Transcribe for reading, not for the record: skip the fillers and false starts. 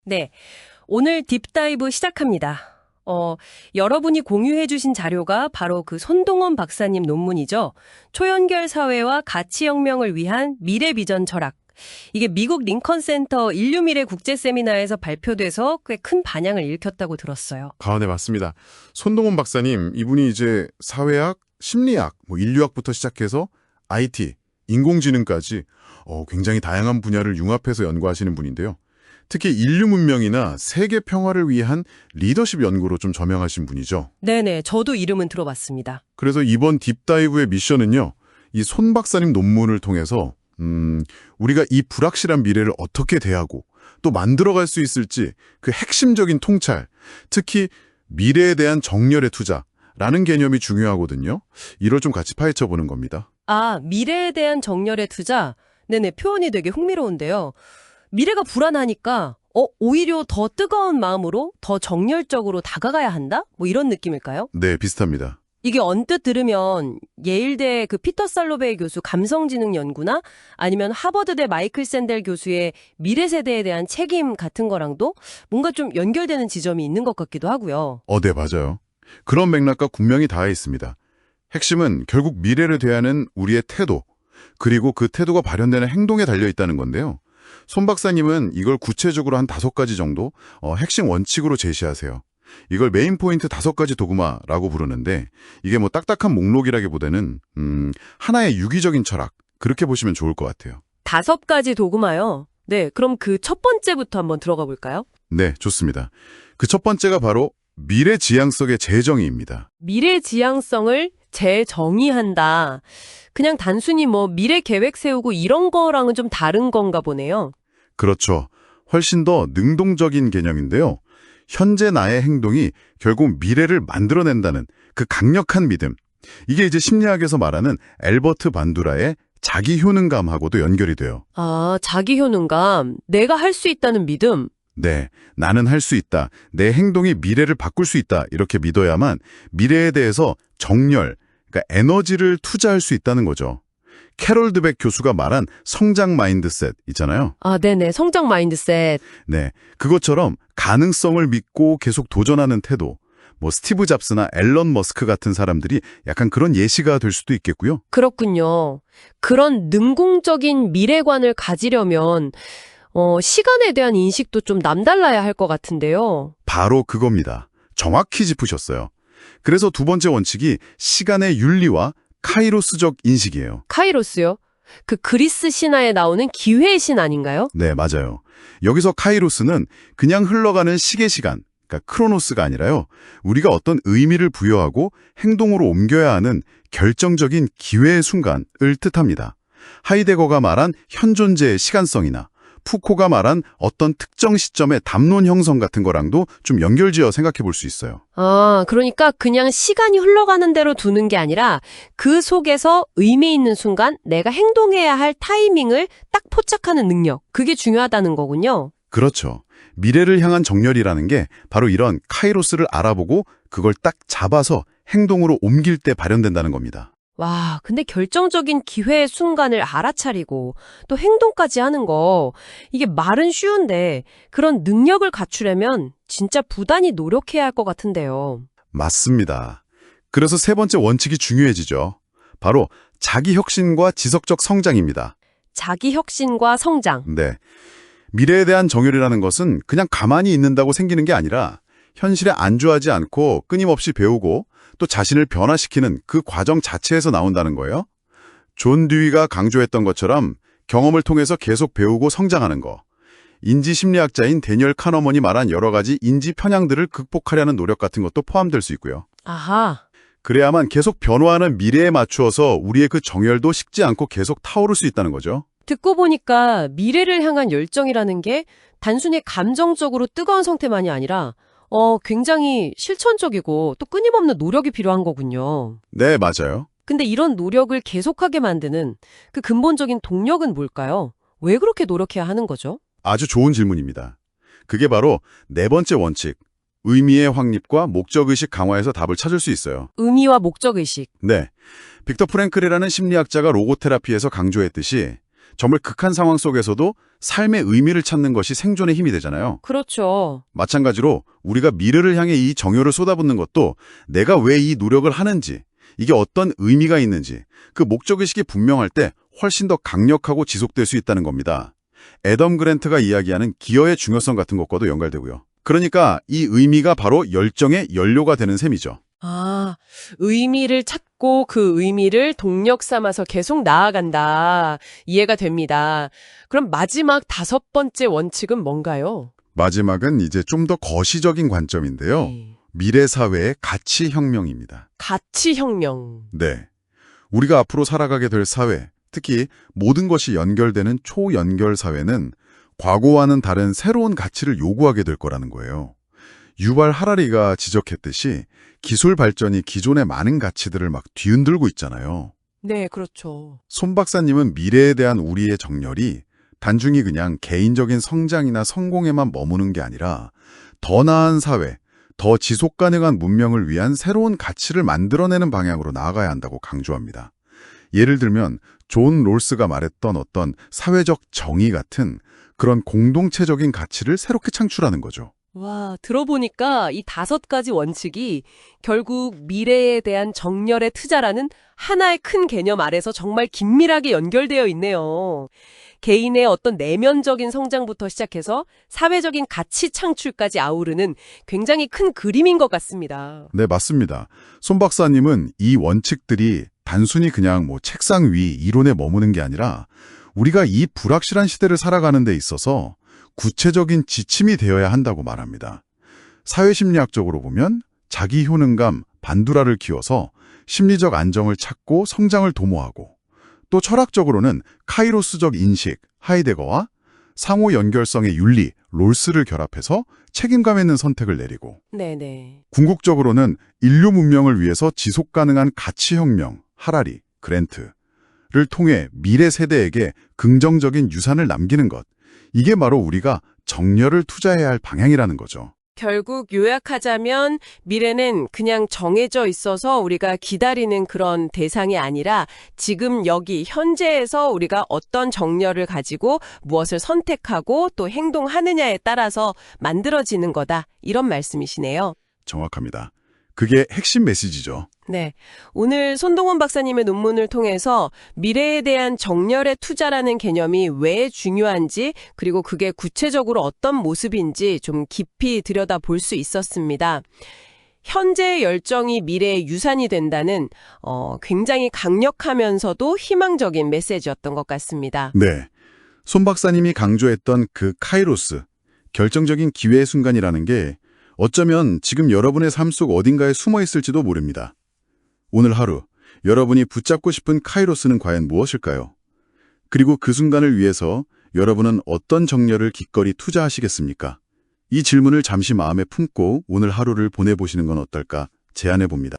네, 오늘 딥다이브 시작합니다. 여러분이 공유해주신 자료가 바로 그 손동원 박사님 논문이죠. 초연결 사회와 가치혁명을 위한 미래 비전 철학. 이게 미국 링컨 센터 인류미래 국제 세미나에서 발표돼서 꽤 큰 반향을 일으켰다고 들었어요. 네, 맞습니다. 손동원 박사님, 이분이 이제 사회학, 심리학, 인류학부터 시작해서 IT, 인공지능까지 굉장히 다양한 분야를 융합해서 연구하시는 분인데요. 특히 인류 문명이나 세계 평화를 위한 리더십 연구로 좀 저명하신 분이죠. 네네, 저도 이름은 들어봤습니다. 그래서 이번 딥다이브의 미션은요, 이 손 박사님 논문을 통해서 우리가 이 불확실한 미래를 어떻게 대하고 또 만들어갈 수 있을지 그 핵심적인 통찰, 특히 미래에 대한 정열의 투자라는 개념이 중요하거든요. 이걸 좀 같이 파헤쳐보는 겁니다. 아, 미래에 대한 정열의 투자? 네네, 표현이 되게 흥미로운데요. 미래가 불안하니까 오히려 더 뜨거운 마음으로 더 정열적으로 다가가야 한다? 이런 느낌일까요? 네, 비슷합니다. 이게 언뜻 들으면 예일대 그 피터 살로베이 교수 감성지능 연구나 아니면 하버드대 마이클 샌델 교수의 미래 세대에 대한 책임 같은 거랑도 뭔가 좀 연결되는 지점이 있는 것 같기도 하고요. 네, 맞아요. 그런 맥락과 분명히 닿아 있습니다. 핵심은 결국 미래를 대하는 우리의 태도, 그리고 그 태도가 발현되는 행동에 달려 있다는 건데요. 손 박사님은 이걸 구체적으로 한 5가지 정도 핵심 원칙으로 제시하세요. 이걸 메인 포인트 5가지 도구마라고 부르는데 이게 딱딱한 목록이라기보다는 하나의 유기적인 철학, 그렇게 보시면 좋을 것 같아요. 5가지 도구마요? 네, 그럼 그 첫 번째부터 한번 들어가 볼까요? 네, 좋습니다. 그 첫 번째가 바로 미래 지향성의 재정의입니다. 미래 지향성을 재정의한다. 그냥 단순히 미래 계획 세우고 이런 거랑은 좀 다른 건가 보네요. 그렇죠. 훨씬 더 능동적인 개념인데요. 현재 나의 행동이 결국 미래를 만들어낸다는 그 강력한 믿음. 이게 이제 심리학에서 말하는 앨버트 반두라의 자기 효능감하고도 연결이 돼요. 아, 자기 효능감. 내가 할 수 있다는 믿음. 네, 나는 할 수 있다. 내 행동이 미래를 바꿀 수 있다. 이렇게 믿어야만 미래에 대해서 정열, 그러니까 에너지를 투자할 수 있다는 거죠. 캐롤 드백 교수가 말한 성장 마인드셋 있잖아요. 아, 네네. 성장 마인드셋. 네, 그것처럼 가능성을 믿고 계속 도전하는 태도. 스티브 잡스나 앨런 머스크 같은 사람들이 약간 그런 예시가 될 수도 있겠고요. 그렇군요. 그런 능동적인 미래관을 가지려면 시간에 대한 인식도 좀 남달라야 할 것 같은데요. 바로 그겁니다. 정확히 짚으셨어요. 그래서 두 번째 원칙이 시간의 윤리와 카이로스적 인식이에요. 카이로스요? 그 그리스 신화에 나오는 기회의 신 아닌가요? 네, 맞아요. 여기서 카이로스는 그냥 흘러가는 시계 시간, 그러니까 크로노스가 아니라요. 우리가 어떤 의미를 부여하고 행동으로 옮겨야 하는 결정적인 기회의 순간을 뜻합니다. 하이데거가 말한 현존재의 시간성이나 푸코가 말한 어떤 특정 시점의 담론 형성 같은 거랑도 좀 연결지어 생각해 볼 수 있어요. 아, 그러니까 그냥 시간이 흘러가는 대로 두는 게 아니라 그 속에서 의미 있는 순간 내가 행동해야 할 타이밍을 딱 포착하는 능력, 그게 중요하다는 거군요. 그렇죠. 미래를 향한 정열이라는 게 바로 이런 카이로스를 알아보고 그걸 딱 잡아서 행동으로 옮길 때 발현된다는 겁니다. 와, 근데 결정적인 기회의 순간을 알아차리고 또 행동까지 하는 거, 이게 말은 쉬운데 그런 능력을 갖추려면 진짜 부단히 노력해야 할 것 같은데요. 맞습니다. 그래서 세 번째 원칙이 중요해지죠. 바로 자기 혁신과 지속적 성장입니다. 자기 혁신과 성장. 네. 미래에 대한 정열이라는 것은 그냥 가만히 있는다고 생기는 게 아니라 현실에 안주하지 않고 끊임없이 배우고 또 자신을 변화시키는 그 과정 자체에서 나온다는 거예요. 존 듀이가 강조했던 것처럼 경험을 통해서 계속 배우고 성장하는 거. 인지심리학자인 데니얼 카너먼이 말한 여러 가지 인지 편향들을 극복하려는 노력 같은 것도 포함될 수 있고요. 아하. 그래야만 계속 변화하는 미래에 맞추어서 우리의 그 정열도 식지 않고 계속 타오를 수 있다는 거죠. 듣고 보니까 미래를 향한 열정이라는 게 단순히 감정적으로 뜨거운 상태만이 아니라 굉장히 실천적이고 또 끊임없는 노력이 필요한 거군요. 네, 맞아요. 근데 이런 노력을 계속하게 만드는 그 근본적인 동력은 뭘까요? 왜 그렇게 노력해야 하는 거죠? 아주 좋은 질문입니다. 그게 바로 네 번째 원칙, 의미의 확립과 목적의식 강화에서 답을 찾을 수 있어요. 의미와 목적의식. 네, 빅터 프랭클이라는 심리학자가 로고테라피에서 강조했듯이 정말 극한 상황 속에서도 삶의 의미를 찾는 것이 생존의 힘이 되잖아요. 그렇죠. 마찬가지로 우리가 미래를 향해 이 정열을 쏟아붓는 것도 내가 왜 이 노력을 하는지, 이게 어떤 의미가 있는지, 그 목적의식이 분명할 때 훨씬 더 강력하고 지속될 수 있다는 겁니다. 애덤 그랜트가 이야기하는 기여의 중요성 같은 것과도 연결되고요. 그러니까 이 의미가 바로 열정의 연료가 되는 셈이죠. 아, 의미를 찾고 그 의미를 동력 삼아서 계속 나아간다. 이해가 됩니다. 그럼 마지막 5번째 원칙은 뭔가요? 마지막은 이제 좀 더 거시적인 관점인데요. 네. 미래 사회의 가치 혁명입니다. 가치혁명. 네. 우리가 앞으로 살아가게 될 사회, 특히 모든 것이 연결되는 초연결 사회는 과거와는 다른 새로운 가치를 요구하게 될 거라는 거예요. 유발 하라리가 지적했듯이 기술 발전이 기존의 많은 가치들을 막 뒤흔들고 있잖아요. 네, 그렇죠. 손 박사님은 미래에 대한 우리의 정열이 단순히 그냥 개인적인 성장이나 성공에만 머무는 게 아니라 더 나은 사회, 더 지속 가능한 문명을 위한 새로운 가치를 만들어내는 방향으로 나아가야 한다고 강조합니다. 예를 들면 존 롤스가 말했던 어떤 사회적 정의 같은 그런 공동체적인 가치를 새롭게 창출하는 거죠. 와, 들어보니까 이 5가지 원칙이 결국 미래에 대한 정열의 투자라는 하나의 큰 개념 아래서 정말 긴밀하게 연결되어 있네요. 개인의 어떤 내면적인 성장부터 시작해서 사회적인 가치 창출까지 아우르는 굉장히 큰 그림인 것 같습니다. 네, 맞습니다. 손 박사님은 이 원칙들이 단순히 그냥 책상 위 이론에 머무는 게 아니라 우리가 이 불확실한 시대를 살아가는 데 있어서 구체적인 지침이 되어야 한다고 말합니다. 사회심리학적으로 보면 자기 효능감, 반두라를 키워서 심리적 안정을 찾고 성장을 도모하고, 또 철학적으로는 카이로스적 인식, 하이데거와 상호 연결성의 윤리, 롤스를 결합해서 책임감 있는 선택을 내리고, 네네. 궁극적으로는 인류 문명을 위해서 지속 가능한 가치혁명, 하라리, 그랜트를 통해 미래 세대에게 긍정적인 유산을 남기는 것, 이게 바로 우리가 정열을 투자해야 할 방향이라는 거죠. 결국 요약하자면 미래는 그냥 정해져 있어서 우리가 기다리는 그런 대상이 아니라 지금 여기 현재에서 우리가 어떤 정열을 가지고 무엇을 선택하고 또 행동하느냐에 따라서 만들어지는 거다. 이런 말씀이시네요. 정확합니다. 그게 핵심 메시지죠. 네. 오늘 손동원 박사님의 논문을 통해서 미래에 대한 정열의 투자라는 개념이 왜 중요한지, 그리고 그게 구체적으로 어떤 모습인지 좀 깊이 들여다볼 수 있었습니다. 현재의 열정이 미래의 유산이 된다는 굉장히 강력하면서도 희망적인 메시지였던 것 같습니다. 네. 손 박사님이 강조했던 그 카이로스, 결정적인 기회의 순간이라는 게 어쩌면 지금 여러분의 삶 속 어딘가에 숨어 있을지도 모릅니다. 오늘 하루 여러분이 붙잡고 싶은 카이로스는 과연 무엇일까요? 그리고 그 순간을 위해서 여러분은 어떤 정열을 기꺼이 투자하시겠습니까? 이 질문을 잠시 마음에 품고 오늘 하루를 보내보시는 건 어떨까 제안해 봅니다.